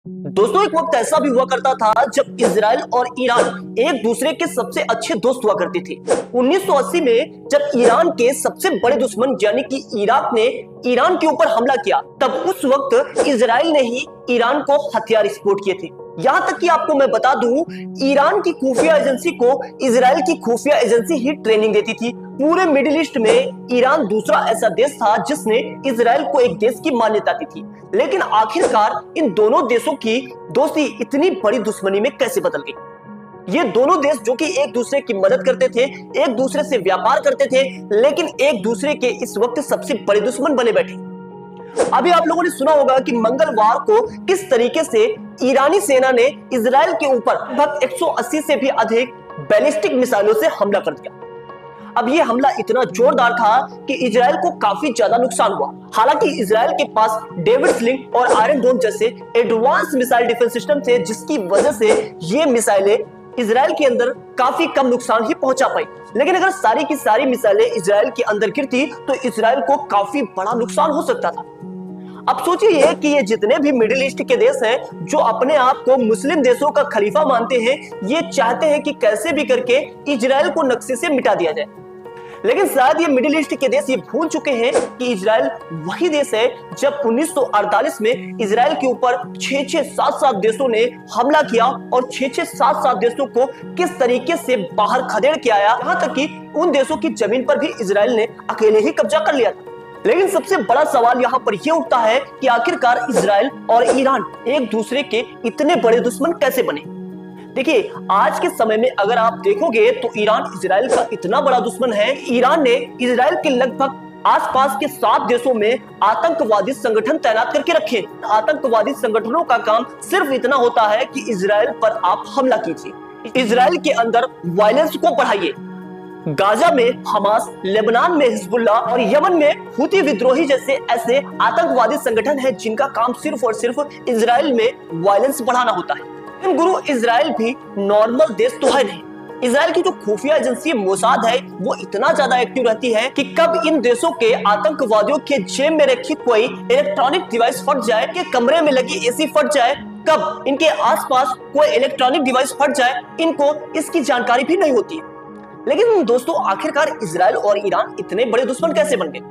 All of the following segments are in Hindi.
दोस्तों, एक वक्त ऐसा भी हुआ करता था जब इजराइल और ईरान एक दूसरे के सबसे अच्छे दोस्त हुआ करते थे। 1980 में जब ईरान के सबसे बड़े दुश्मन यानी कि इराक ने ईरान के ऊपर हमला किया, तब उस वक्त इजराइल ने ही ईरान को हथियार एक्सपोर्ट किए थे। यहाँ तक कि आपको मैं बता दूं, ईरान की खुफिया एजेंसी को इजराइल की खुफिया एजेंसी ही ट्रेनिंग देती थी। पूरे मिडिल ईस्ट में ईरान दूसरा ऐसा देश था जिसने इजराइल को एक देश की मान्यता दी थी। लेकिन आखिरकार इन दोनों देशों की दोस्ती इतनी बड़ी दुश्मनी में कैसे बदल गई? ये दोनों देश जो कि एक दूसरे की मदद करते थे, एक दूसरे से व्यापार करते थे, लेकिन एक दूसरे के इस वक्त सबसे बड़े दुश्मन बने बैठे। अभी आप लोगों ने सुना होगा कि मंगलवार को किस तरीके से ईरानी सेना ने इजराइल के ऊपर लगभग 180 से भी अधिक बैलिस्टिक मिसाइलों से हमला कर दिया। अब ये हमला इतना जोरदार था कि इजराइल को काफी ज्यादा नुकसान हुआ। हालांकि इजराइल के पास डेविड स्लिंग और आयरन डोम जैसे एडवांस मिसाइल डिफेंस सिस्टम थे, जिसकी वजह से ये मिसाइलें इजराइल के अंदर काफी कम नुकसान ही पहुंचा पाई। लेकिन अगर सारी की सारी मिसाइलें इजराइल के अंदर गिरती तो इजराइल को काफी बड़ा नुकसान हो सकता था। अब सोचिए कि ये जितने भी मिडिल ईस्ट के देश हैं जो अपने आप को मुस्लिम देशों का खलीफा मानते हैं, ये चाहते हैं कि कैसे भी करके इजराइल को नक्शे से मिटा दिया जाए। लेकिन शायद ये मिडिल ईस्ट के देश ये भूल चुके हैं कि इजराइल वही देश है जब 1948 में इजराइल के ऊपर 6-6, 7-7 देशों ने हमला किया और 6-6, 7-7 देशों को किस तरीके से बाहर खदेड़ के आया, यहाँ तक कि उन देशों की जमीन पर भी इजराइल ने अकेले ही कब्जा कर लिया था। लेकिन सबसे बड़ा सवाल यहाँ पर यह उठता है कि आखिरकार इजराइल और ईरान एक दूसरे के इतने बड़े दुश्मन कैसे बने? देखिए, आज के समय में अगर आप देखोगे तो ईरान इजराइल का इतना बड़ा दुश्मन है। ईरान ने इजराइल के लगभग आसपास के 7 देशों में आतंकवादी संगठन तैनात करके रखे। आतंकवादी संगठनों का काम सिर्फ इतना होता है कि इजराइल पर आप हमला कीजिए, इजराइल के अंदर वायलेंस को बढ़ाइए। गाजा में हमास, लेबनान में हिजबुल्लाह और यमन में हुती विद्रोही जैसे ऐसे आतंकवादी संगठन हैं जिनका काम सिर्फ और सिर्फ इजराइल में वायलेंस बढ़ाना होता है। लेकिन गुरु, इजराइल भी नॉर्मल देश तो है नहीं। इजराइल की जो खुफिया एजेंसी मोसाद है वो इतना ज्यादा एक्टिव रहती है कि कब इन देशों के आतंकवादियों के जेब में रखी कोई इलेक्ट्रॉनिक डिवाइस फट जाए, कि कमरे में लगी एसी फट जाए, कब इनके आसपास कोई इलेक्ट्रॉनिक डिवाइस फट जाए, इनको इसकी जानकारी भी नहीं होती है। लेकिन दोस्तों, आखिरकार इजराइल और ईरान इतने बड़े दुश्मन कैसे बन गए?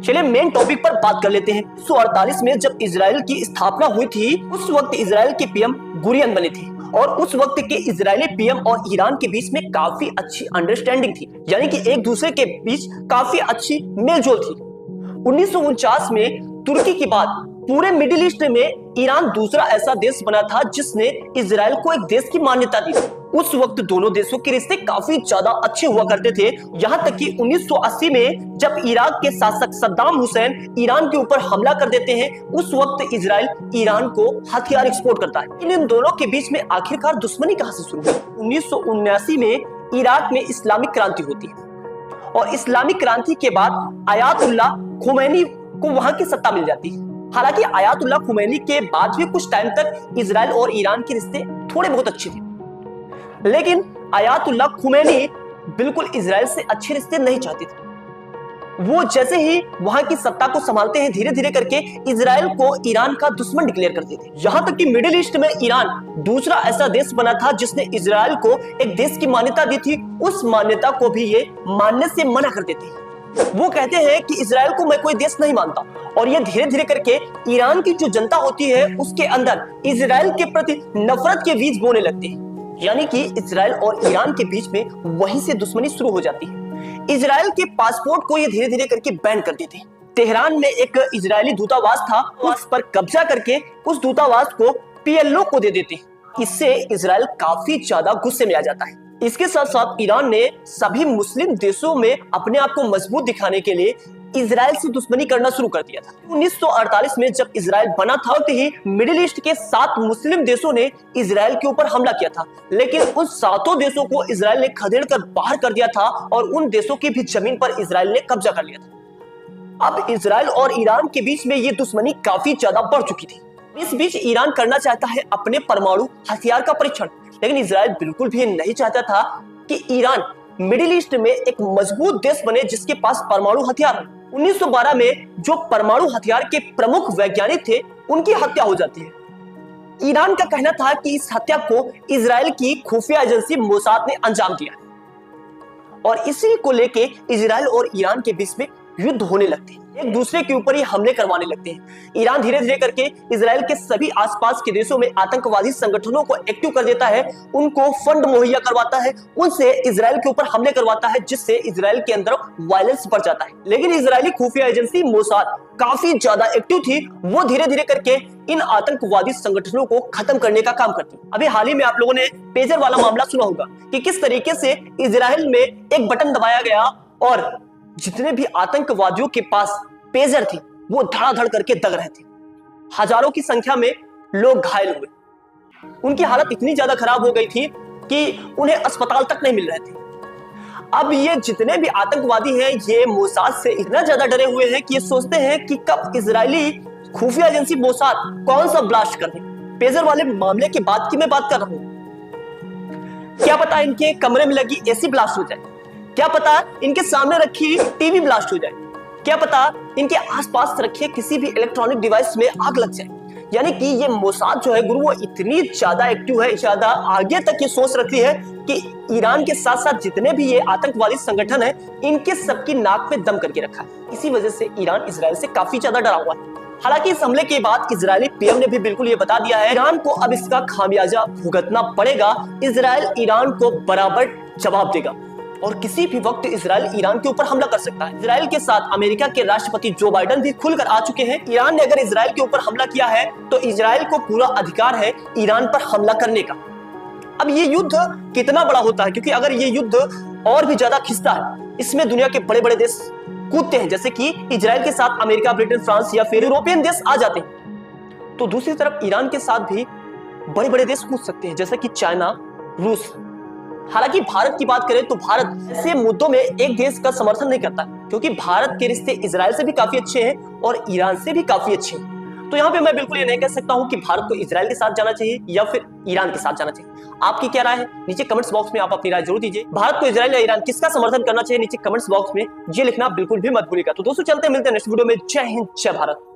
चलिए मेन टॉपिक पर बात कर लेते हैं। 1948 में जब इजराइल की स्थापना हुई थी, उस वक्त इजराइल के पीएम गुरियन बने थे और उस वक्त के इजरायली पीएम और ईरान के बीच में काफी अच्छी अंडरस्टैंडिंग थी, यानी कि एक दूसरे के बीच काफी अच्छी मेलजोल थी। 1949 में तुर्की के बाद पूरे मिडिल ईस्ट में ईरान दूसरा ऐसा देश बना था जिसने इजराइल को एक देश की मान्यता दी। उस वक्त दोनों देशों के रिश्ते काफी ज्यादा अच्छे हुआ करते थे, यहाँ तक कि 1980 में जब इराक के शासक सद्दाम हुसैन ईरान के ऊपर हमला कर देते हैं, उस वक्त इजराइल ईरान को हथियार एक्सपोर्ट करता है। इन दोनों के बीच में आखिरकार दुश्मनी कहां से शुरू हुई? 1979 में इराक में इस्लामिक क्रांति होती है और इस्लामिक क्रांति के बाद आयतुल्लाह खुमैनी को वहां की सत्ता मिल जाती है। हालांकि आयतुल्लाह खुमैनी के बाद भी कुछ टाइम तक इजराइल और ईरान के रिश्ते थोड़े बहुत अच्छे थे, लेकिन आयतुल्लाह खुमैनी बिल्कुल इजराइल से अच्छे रिश्ते नहीं चाहते थे। वो जैसे ही वहां की सत्ता को संभालते हैं, धीरे धीरे करके इजराइल को ईरान का दुश्मन डिक्लेयर कर देते हैं। यहाँ तक कि मिडिल ईस्ट में ईरान दूसरा ऐसा देश बना था जिसने इजराइल को एक देश की मान्यता दी थी। उस मान्यता को भी ये मानने से मना कर देते हैं। वो कहते हैं कि इजराइल को मैं कोई देश नहीं मानता, और ये धीरे धीरे करके ईरान की जो जनता होती है उसके अंदर इजराइल के प्रति नफरत के बीज बोने लगते हैं, यानी कि इजराइल और ईरान के बीच में वहीं से दुश्मनी शुरू हो जाती है। इजराइल के पासपोर्ट को ये धीरे धीरे करके बैन कर देते हैं। तेहरान में एक इजरायली दूतावास था, उस पर कब्जा करके उस दूतावास को पीएलओ को दे देते हैं। इससे इजराइल काफी ज्यादा गुस्से में आ जाता है। इसके साथ साथ ईरान ने सभी मुस्लिम देशों में अपने आप को मजबूत दिखाने के लिए इजराइल से दुश्मनी करना शुरू कर दिया था। 1948 में जब इजराइल बना था, तो ही मिडिल ईस्ट के 7 मुस्लिम देशों ने इजराइल के ऊपर हमला किया था, लेकिन उन 7 देशों को इजराइल ने खदेड़ कर बाहर कर दिया था और उन देशों की भी जमीन पर इजराइल ने कब्जा कर लिया था। अब इजराइल और ईरान के बीच में ये दुश्मनी काफी ज्यादा बढ़ चुकी थी। इस बीच ईरान करना चाहता है अपने परमाणु हथियार का परीक्षण, लेकिन इजराइल बिल्कुल भी नहीं चाहता था कि ईरान मिडिल ईस्ट में एक मजबूत देश बने जिसके पास परमाणु हथियार हो। 1912 में जो परमाणु हथियार के प्रमुख वैज्ञानिक थे उनकी हत्या हो जाती है। ईरान का कहना था कि इस हत्या को इजराइल की खुफिया एजेंसी मोसाद ने अंजाम दिया और इसी को लेके इजराइल और ईरान के बीच में युद्ध होने लगते हैं, एक दूसरे के ऊपर ही हमले करवाने लगते हैं। ईरान धीरे धीरे करके इजराइल के सभी आसपास के देशों में आतंकवादी संगठनों को एक्टिव कर देता है, उनको फंड मुहैया करवाता है, उनसे इजराइल के ऊपर हमले करवाता है, जिससे इजराइल के अंदर वायलेंस बढ़ जाता है। लेकिन इजरायली खुफिया एजेंसी मोसाद काफी ज्यादा एक्टिव थी, वो धीरे धीरे करके इन आतंकवादी संगठनों को खत्म करने का काम करती। अभी हाल ही में आप लोगों ने पेजर वाला मामला सुना होगा कि किस तरीके से इजराइल में एक बटन दबाया गया और जितने भी आतंकवादियों के पास पेजर थे वो धड़ाधड़ करके दग रहे थे। हजारों की संख्या में लोग घायल हुए, उनकी हालत इतनी ज्यादा खराब हो गई थी कि उन्हें अस्पताल तक नहीं मिल रहे थे। अब ये जितने भी आतंकवादी हैं ये मोसाद से इतना ज्यादा डरे हुए हैं कि ये सोचते हैं कि कब इजरायली खुफिया एजेंसी मोसाद कौन सा ब्लास्ट कर दे। पेजर वाले मामले की बात की मैं बात कर रहा हूं, क्या पता इनके कमरे में लगी एसी ब्लास्ट हो जाए, क्या पता इनके सामने रखी टीवी ब्लास्ट हो जाए, क्या पता इनके आसपास रखे किसी भी इलेक्ट्रॉनिक डिवाइस में आग लग जाए। यानी कि ये मोसाद जो है गुरु वो इतनी ज्यादा एक्टिव है, ज्यादा आगे तक ये सोच रखती है कि ईरान के साथ साथ जितने भी ये आतंकवादी संगठन है इनके सबकी नाक पे दम करके रखा है। इसी वजह से ईरान इजराइल से काफी ज्यादा डरा हुआ है। हालांकि इस हमले के बाद इजरायली पीएम ने भी बिल्कुल ये बता दिया है ईरान को अब इसका खामियाजा भुगतना पड़ेगा, इजराइल ईरान को बराबर जवाब देगा और किसी भी वक्त इजराइल ईरान के ऊपर हमला कर सकता है। इजराइल के साथ अमेरिका के राष्ट्रपति जो बाइडेन भी खुलकर आ चुके हैं। ईरान ने अगर इजराइल के ऊपर हमला किया है तो इजराइल को पूरा अधिकार है ईरान पर हमला करने का। अब ये युद्ध कितना बड़ा होता है, क्योंकि अगर ये युद्ध और भी ज्यादा खिंचता है इसमें दुनिया के बड़े बड़े देश कूदते हैं, जैसे कि इजराइल के साथ अमेरिका, ब्रिटेन, फ्रांस या फिर यूरोपियन देश आ जाते हैं, तो दूसरी तरफ ईरान के साथ भी बड़े बड़े देश कूद सकते हैं, जैसे कि चाइना, रूस। हालांकि भारत की बात करें तो भारत ऐसे मुद्दों में एक देश का समर्थन नहीं करता, क्योंकि भारत के रिश्ते इजराइल से भी काफी अच्छे हैं और ईरान से भी काफी अच्छे हैं। तो यहाँ पे मैं बिल्कुल ये नहीं कह सकता हूँ कि भारत को इजराइल के साथ जाना चाहिए या फिर ईरान के साथ जाना चाहिए। आपकी क्या राय है नीचे कमेंट्स बॉक्स में आप अपनी राय जरूर दीजिए। भारत को इजराइल या ईरान किसका समर्थन करना चाहिए नीचे कमेंट्स बॉक्स में ये लिखना बिल्कुल भी मत भूलिएगा। तो दोस्तों चलते मिलते हैं नेक्स्ट वीडियो में। जय हिंद, जय भारत।